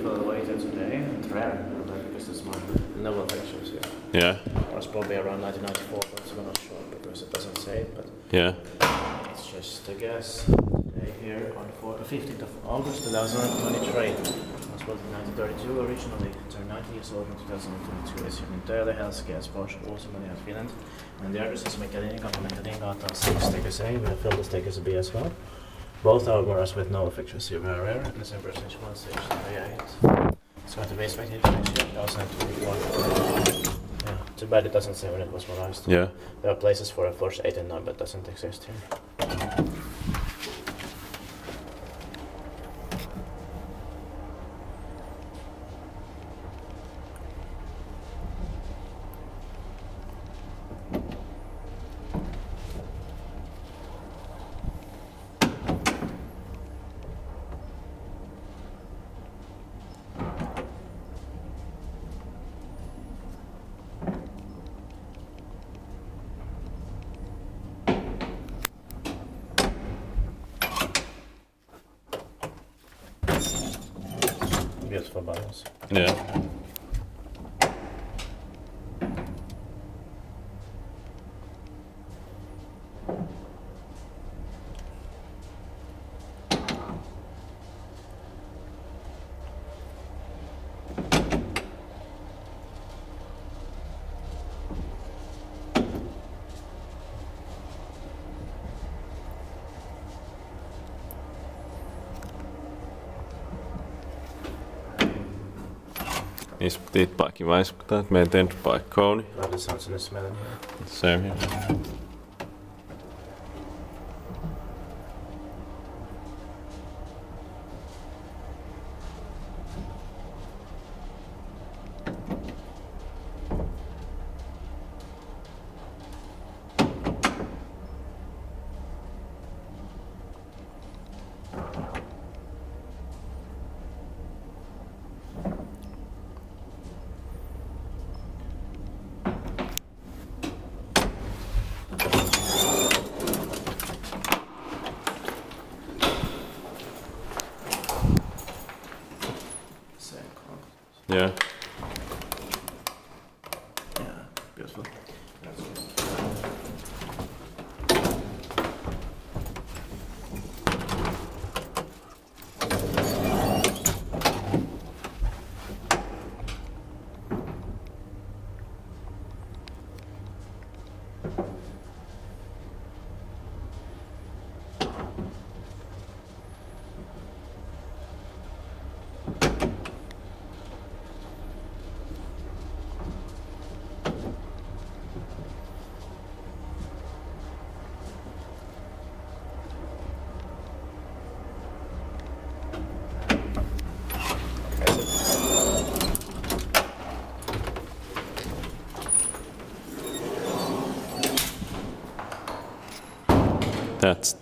beautiful later today. It's rare, because it's my novel pictures. Yeah. It was probably around 1994, but I'm not sure because it doesn't say it. But Yeah. it's just a guess. Today here on the 15th of August 2023. I was born in 1932 originally. Turned 90 years old in 2022. It's in Helsinki, Espoo, Uusimaa, Finland. And the address is Mechelininkatu 6, take as A. We have filled this take as a B as well. Both are mirrors with no fixtures here, very rare. And the same percentage 1 station 38. It's got the base spectator next year, 2021. Yeah, too bad it doesn't say when it was modernized. Yeah. There are places for a Force 8 and 9, but doesn't exist here. Beautiful buttons. Yeah. Is dit paikkivaiskutaan, että meidän tent by Kone. Love the sounds and the smell in here. Same here. Yeah. Yeah, beautiful. That's good. That's